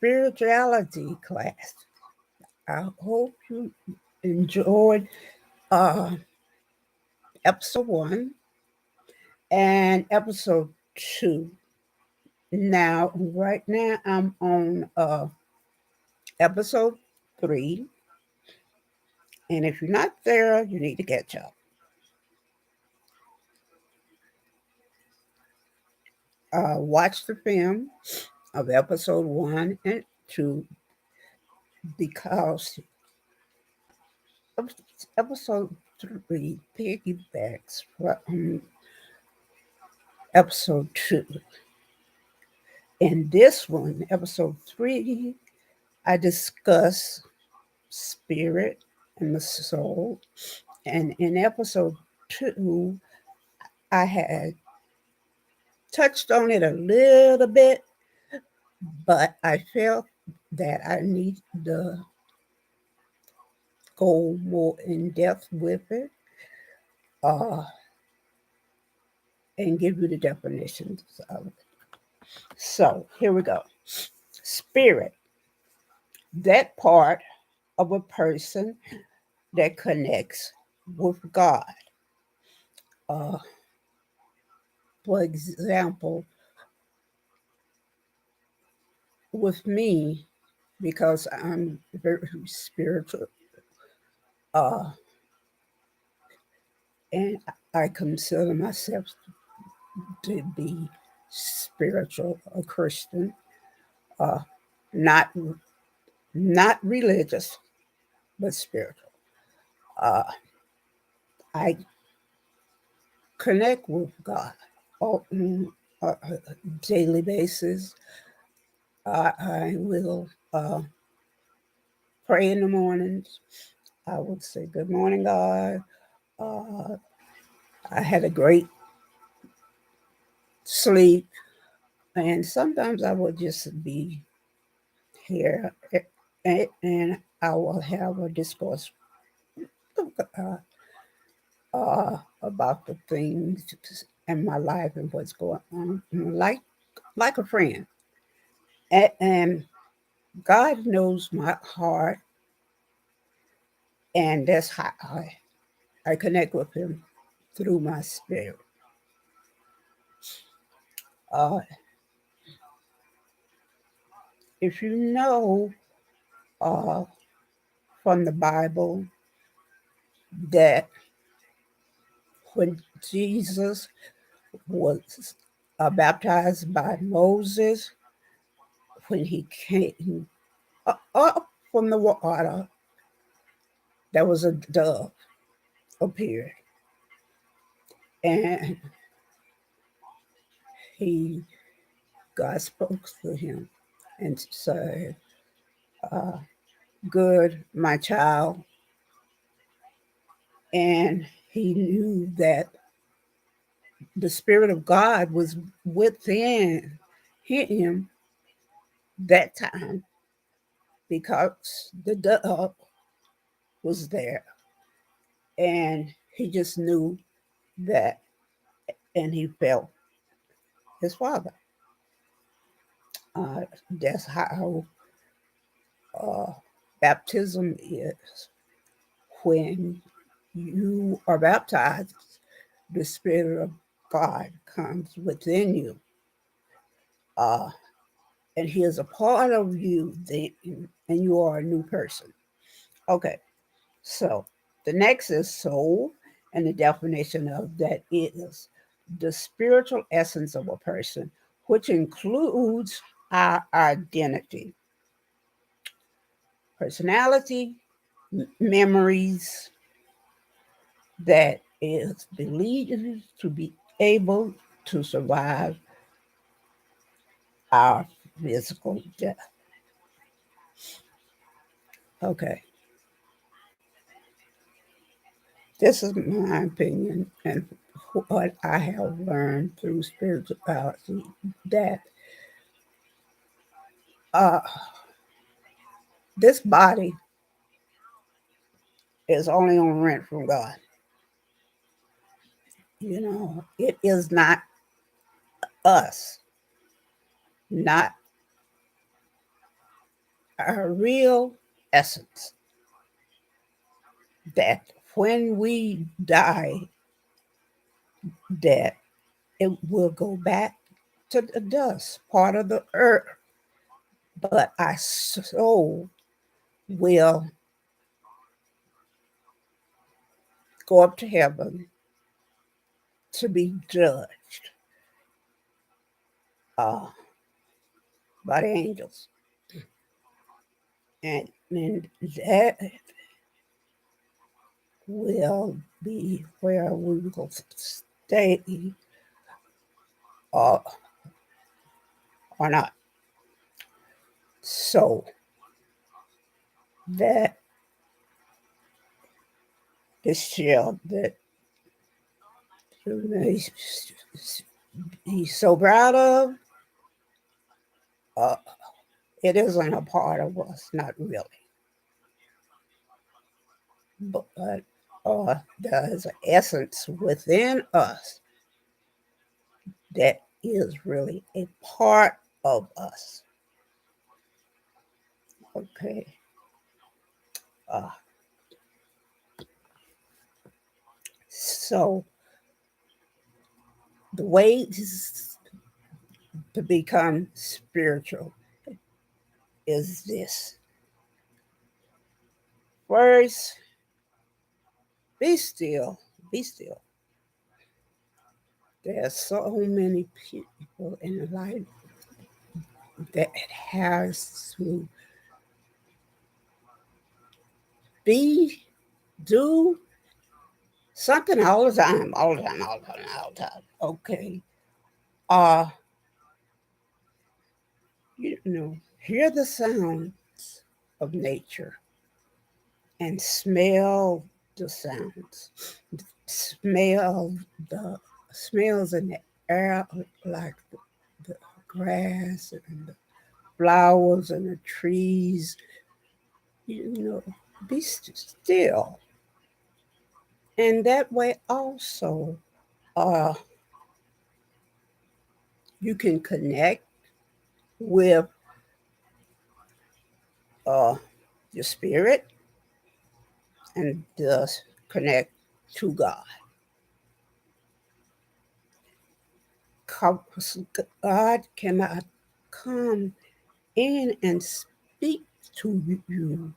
spirituality class. I hope you enjoyed uh, episode 1 and episode 2. Now, right now, I'm on episode 3. And if you're not there, you need to catch up. Watch the film of episode 1 and 2 because episode 3 piggybacks from episode 2. In this one, episode 3, I discuss spirit and the soul. And in episode 2, I had touched on it a little bit, but I felt that I need to go more in depth with it and give you the definitions of it. So here we go. Spirit, that part of a person that connects with God. Uh, for example, with me, because I'm very spiritual, uh, and I consider myself to be spiritual, a Christian, uh, not not religious, but spiritual. Uh, I connect with God on a daily basis. I will pray in the mornings. I would say, "Good morning, God." Uh, I had a great sleep, and sometimes I would just be here and I will have a discourse about the things in my life and what's going on, like a friend. And God knows my heart, and that's how I connect with Him through my spirit. Uh, if you know uh, from the Bible that when Jesus was baptized by Moses, when he came up from the water, there was a dove appeared, and he God spoke to him and said, uh, "Good, my child," and he knew that the Spirit of God was within him that time because the dove was there, and he just knew that, and he felt his Father. Uh, that's how uh, baptism is. When you are baptized, the Spirit of God comes within you, uh, and He is a part of you, then, and you are a new person. Okay, so the next is soul, and the definition of that is the spiritual essence of a person, which includes our identity, personality, memories, that is believed to be able to survive our physical death. Okay, this is my opinion and what I have learned through spirituality that uh, this body is only on rent from God. You know, it is not us, not our real essence, that when we die, that it will go back to the dust, part of the earth, but our soul will go up to heaven to be judged uh, by the angels. And that will be where we will stay uh, or not. So that this shell that he's so proud of, uh, it isn't a part of us, not really. But there's an essence within us that is really a part of us. Okay. Uh, so the ways to become spiritual is this. First, be still. Be still. There are so many people in life that has to do something all the time, all the time, all the time, all the time. Okay. Uh, hear the sounds of nature and smell the sounds. Smell the smells in the air, like the grass and the flowers and the trees. You know, be still. And that way also, uh, you can connect with uh, your spirit and thus connect to God. God cannot come in and speak to you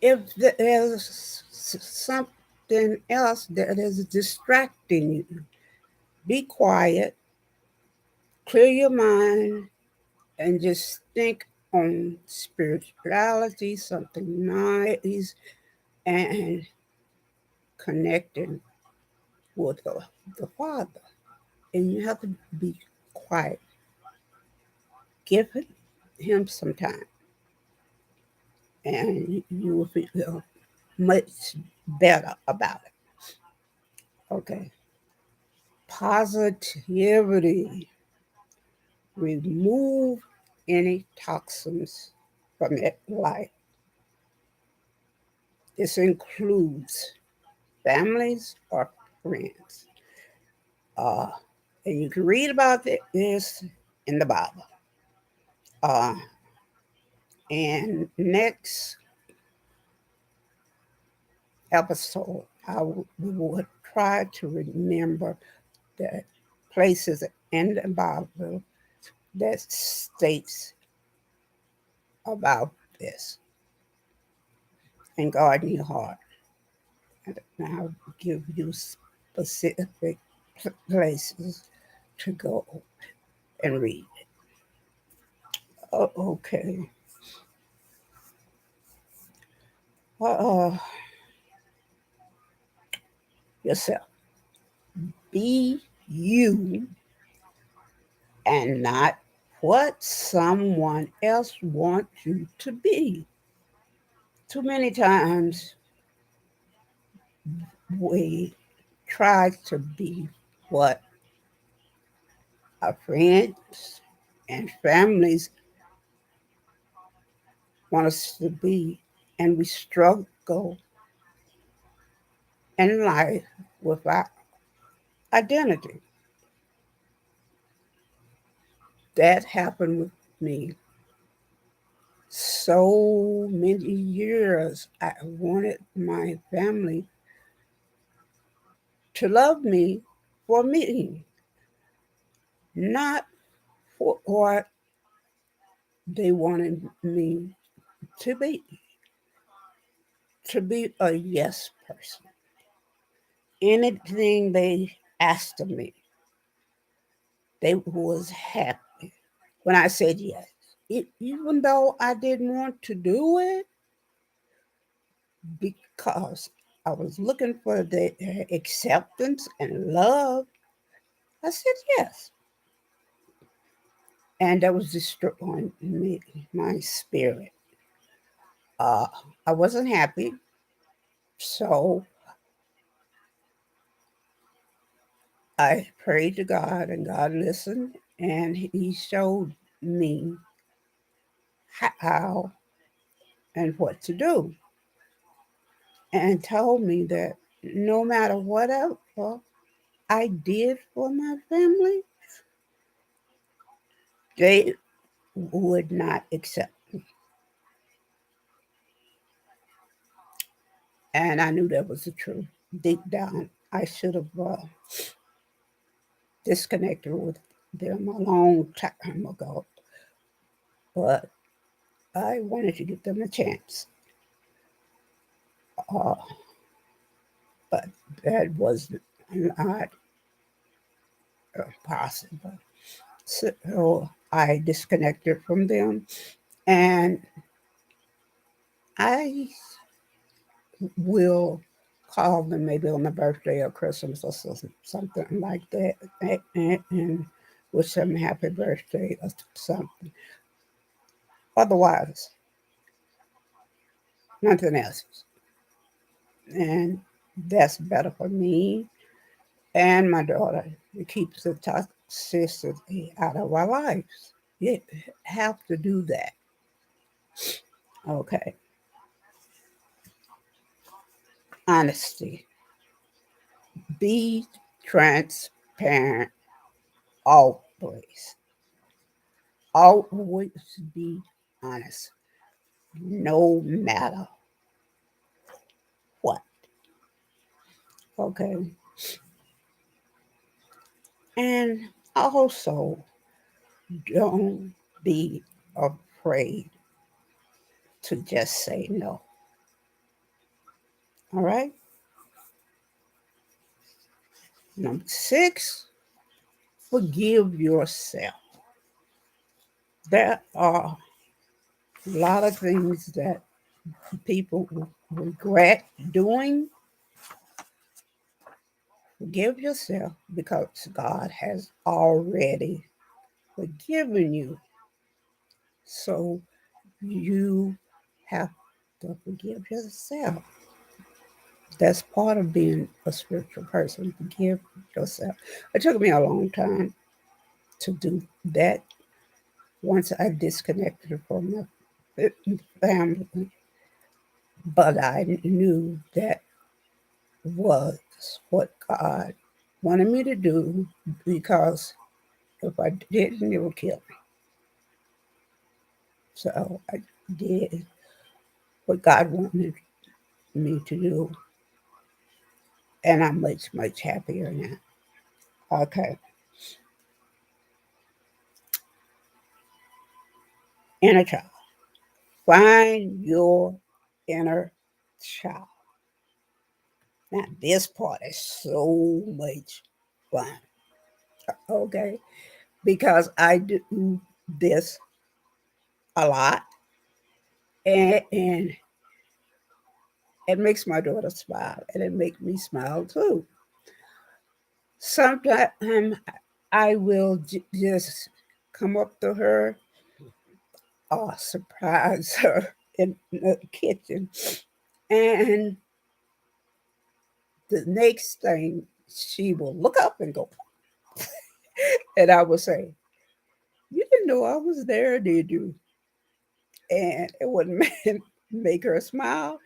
if there's something else that is distracting you. Be quiet, clear your mind, and just think on spirituality, something nice, and connecting with the Father. And you have to be quiet. Give him some time, and you will feel much better about it. Okay. Positivity. Remove any toxins from your life. This includes families or friends. Uh, and you can read about this in the Bible. Uh, and next episode, we would try to remember the places in the Bible that states about this and guard your heart. And I'll give you specific places to go and read. Okay. Uh, yourself. Be you and not what someone else wants you to be. Too many times we try to be what our friends and families want us to be, and we struggle in life with our identity. That happened with me So many years I wanted my family to love me for me, not for what they wanted me to be, a yes person. Anything they asked of me, they was happy when I said yes. Even though I didn't want to do it because I was looking for their acceptance and love, I said yes. And that was destroying me, my spirit. Uh, I wasn't happy. So I prayed to God, and God listened, and He showed me how and what to do, and told me that no matter whatever I did for my family, they would not accept me. And I knew that was the truth. Deep down, I should have disconnected with them a long time ago, but I wanted to give them a chance. Uh, but that was not possible. So I disconnected from them, and I will call them maybe on the birthday or Christmas or something like that, and wish them happy birthday or something. Otherwise, nothing else. And that's better for me and my daughter. It keeps the toxicity out of our lives. You have to do that. Okay. Honesty. Be transparent always. Always be honest, no matter what. Okay. And also, don't be afraid to just say no. All right. Number six, forgive yourself. There are a lot of things that people regret doing. Forgive yourself because God has already forgiven you. So you have to forgive yourself. That's part of being a spiritual person. Forgive yourself. It took me a long time to do that once I disconnected from my family, but I knew that was what God wanted me to do because if I didn't, it would kill me. So I did what God wanted me to do, and I'm much, much happier now. Okay. Inner child. Find your inner child. Now, this part is so much fun. Okay. Because I do this a lot, and it makes my daughter smile, and it makes me smile too. Sometimes I will just come up to her or surprise her in the kitchen, and the next thing she will look up and go, and I will say, "You didn't know I was there, did you?" And it would make her smile.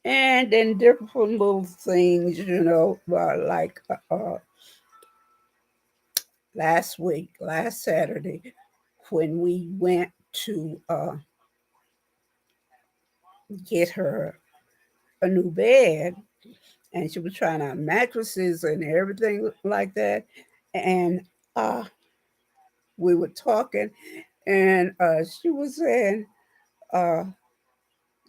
And then different little things, like last week, last Saturday, when we went to get her a new bed, and she was trying out mattresses and everything like that. And uh, we were talking, and she was saying, uh,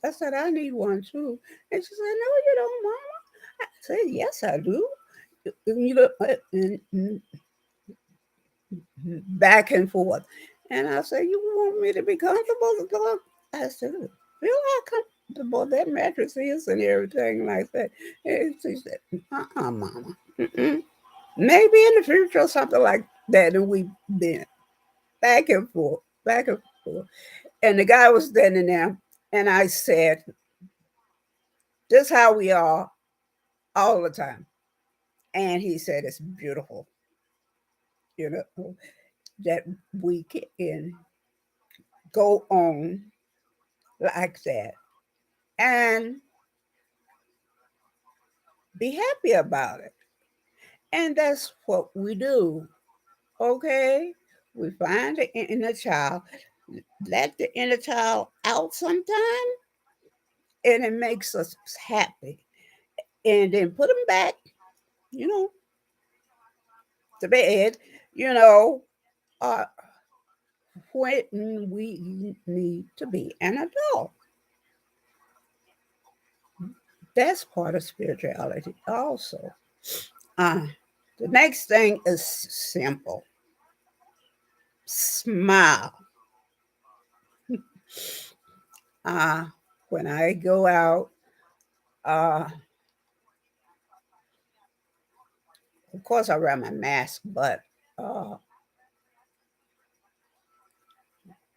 I said, I need one too. And she said, No, you don't, Mama. I said, Yes, I do. And, back and forth. And I said, You want me to be comfortable? I said, Feel how comfortable that mattress is and everything like that. And she said, Mama. Mm-mm. Maybe in the future or something like that. And we've been back and forth, back and forth. And the guy was standing there, and I said, This is how we are all the time. And he said, It's beautiful, you know, that we can go on like that and be happy about it. And that's what we do, okay? We find the inner child, let the inner child out sometime, and it makes us happy. And then put them back, you know, to bed, you know, uh, when we need to be an adult. That's part of spirituality also. Uh, the next thing is simple. Smile. Uh, when I go out, uh, of course I wear my mask, but uh,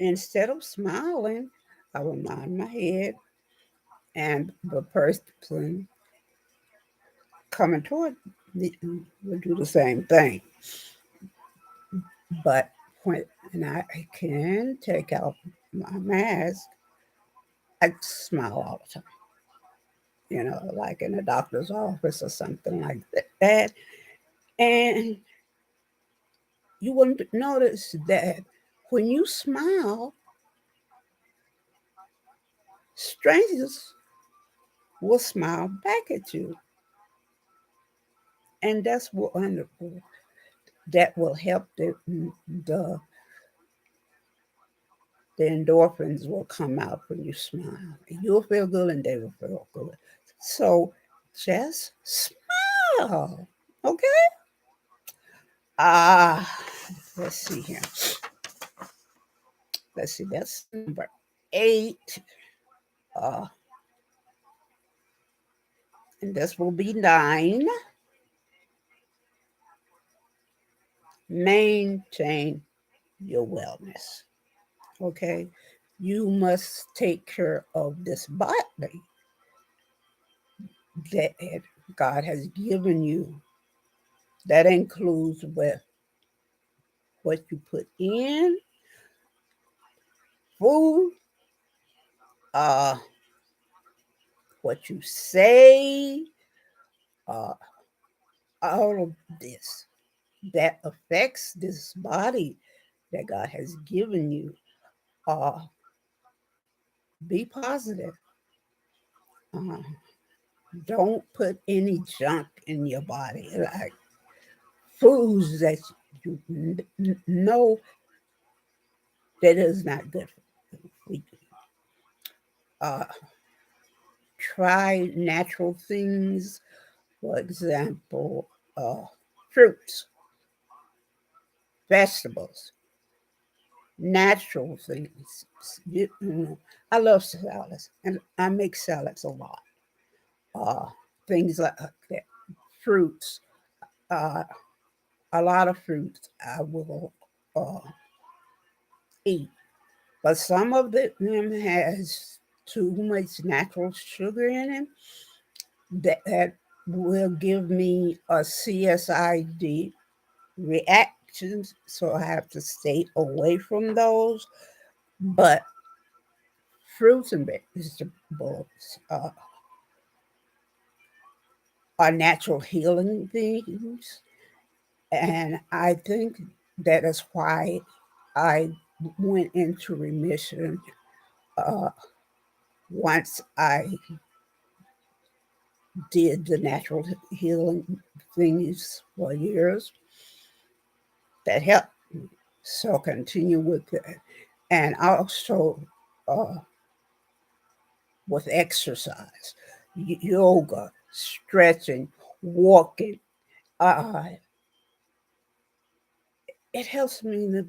instead of smiling, I will nod my head, and the person coming toward me will do the same thing. But when and I can take out my mask, I smile all the time. You know, like in a doctor's office or something like that. And you will notice that when you smile, strangers will smile back at you. And that's wonderful. That will help the, the endorphins will come out when you smile. You'll feel good and they will feel good. So just smile. Okay? Ah, let's see here. Let's see, that's number 8. Uh, and this will be 9. Maintain your wellness. Okay? You must take care of this body that God has given you. That includes with what you put in, food, uh, what you say, uh, all of this that affects this body that God has given you. Uh, be positive. Uh, don't put any junk in your body, like foods that you know that is not good for you. Uh, try natural things, for example, fruits, vegetables, natural things. I love salads, and I make salads a lot. Uh, things like that, fruits, uh, a lot of fruits I will eat, but some of them has too much natural sugar in it that will give me a CSID reactions, so I have to stay away from those. But fruits and vegetables are natural healing things, and I think that is why I went into remission uh, once I did the natural healing things for years, that helped. So continue with that. And also uh, with exercise, yoga, stretching, walking. Uh, it helps me to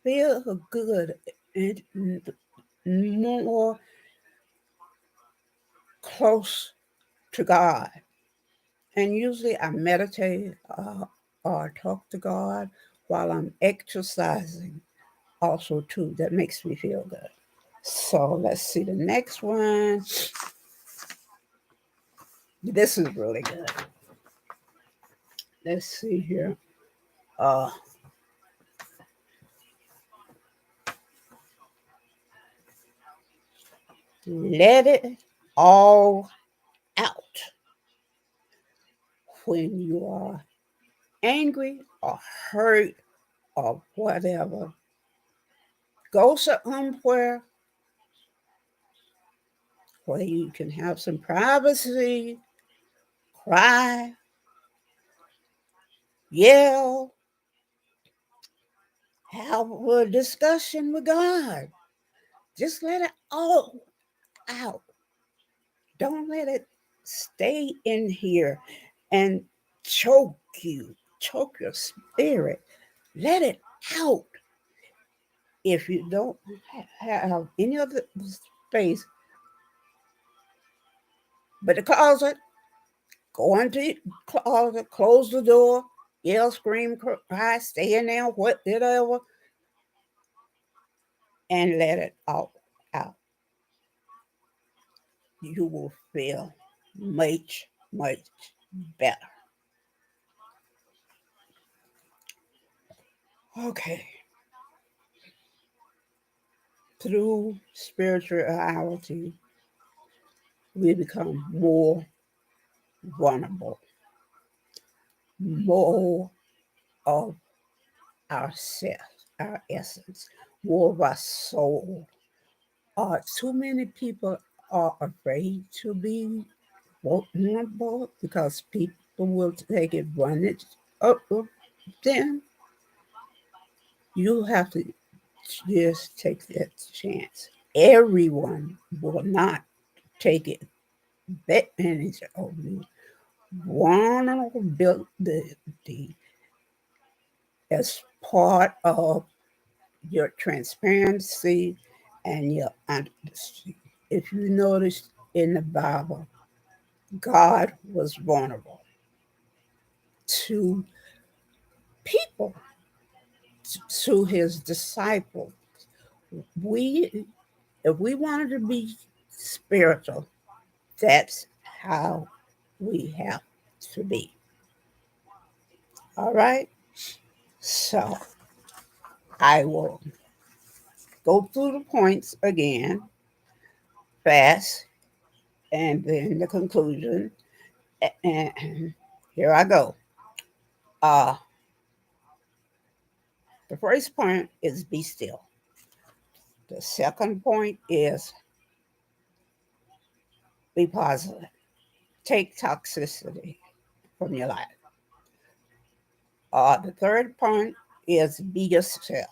feel good and more close to God. And usually I meditate or talk to God while I'm exercising also too. That makes me feel good. So let's see the next one. This is really good. Let's see here. Uh, Let it all out. When you are angry or hurt or whatever, go somewhere where you can have some privacy, cry, yell, have a discussion with God. Just let it all out. Don't let it stay in here and choke you, choke your spirit. Let it out. If you don't have any other space but the closet, go into the closet, close the door, yell, scream, cry, stay in there, whatever, and let it all out. You will feel much, much better. Okay. Through spirituality, we become more vulnerable, more of ourself, our essence, more of our soul. Too many people are afraid to be vulnerable because people will take advantage of them. You have to just take that chance. Everyone will not take advantage of you. Vulnerability as part of your transparency and your honesty. If you notice in the Bible, God was vulnerable to people, to his disciples. We, if we wanted to be spiritual, that's how we have to be. All right. So I will go through the points again fast and then the conclusion. And here I go. Uh, the first point is be still. The second point is be positive. Take toxicity from your life. The third point is be yourself.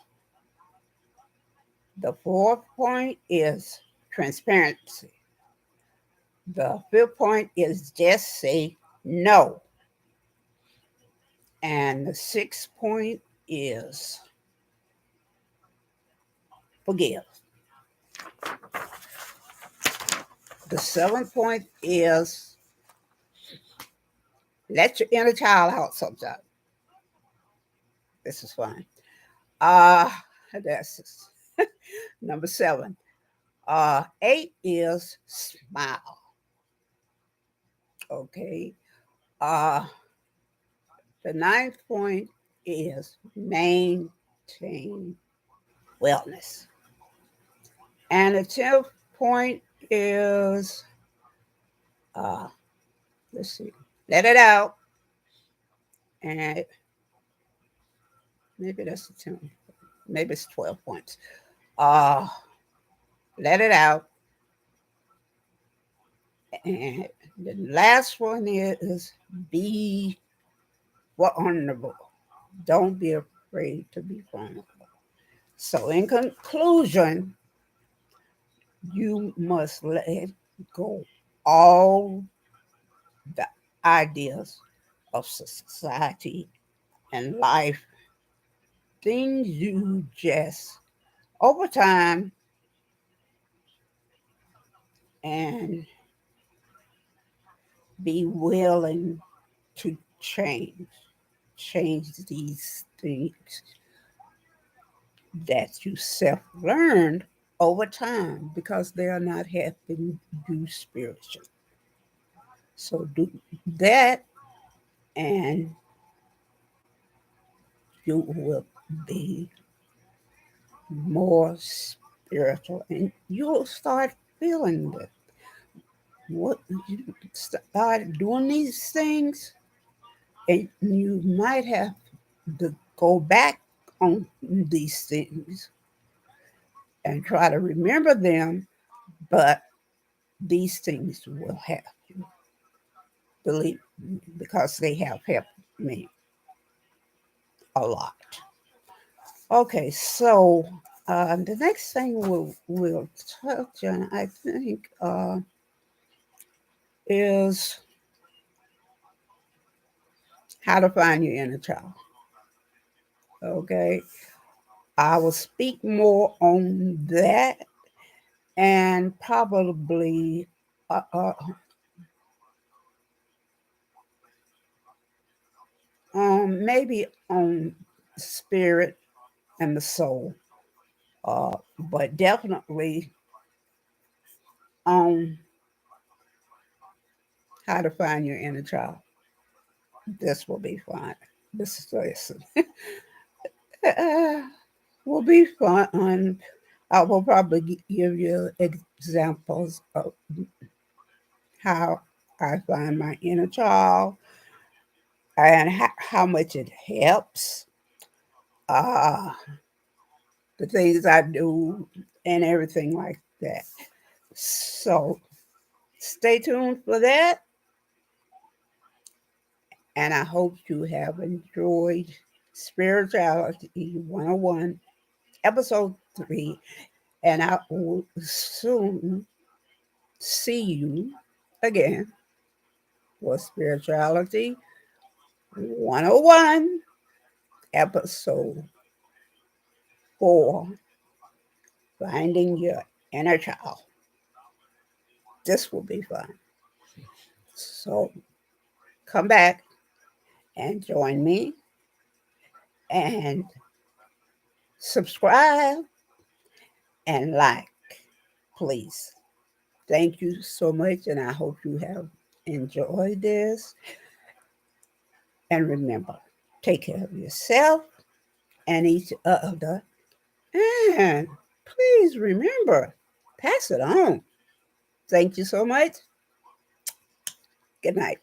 The fourth point is transparency. The fifth point is just say no. And the sixth point is forgive. The seventh point is let your inner child out sometimes. This is fun. Uh, that's number 7. 8 is smile. Okay. Uh, the ninth point is maintain wellness. And the 10th point is, uh, let's see, let it out. And maybe that's the 10, maybe it's 12 points. Uh, let it out. And the last one is be vulnerable. Don't be afraid to be vulnerable. So, in conclusion, you must let go all the ideas of society and life, things you just over time, and be willing to change these things that you self learned over time because they are not helping you spiritually. So do that and you will be more spiritual and you'll start feeling that what you start doing these things and you might have to go back on these things and try to remember them, but these things will help you, believe me, because they have helped me a lot. Okay, so the next thing we'll touch on, I think, is how to find your inner child. Okay, I will speak more on that and probably uh, uh, maybe on spirit and the soul, but definitely on how to find your inner child. This will be fun. This lesson will be fun. I will probably give you examples of how I find my inner child and how much it helps, uh, the things I do, and everything like that. So stay tuned for that. And I hope you have enjoyed Spirituality 101, Episode 3. And I will soon see you again for Spirituality 101, Episode 4, Finding Your Inner Child. This will be fun. So come back and join me and subscribe and like, please. Thank you so much, and I hope you have enjoyed this. And remember, take care of yourself and each other. And please remember, pass it on. Thank you so much. Good night.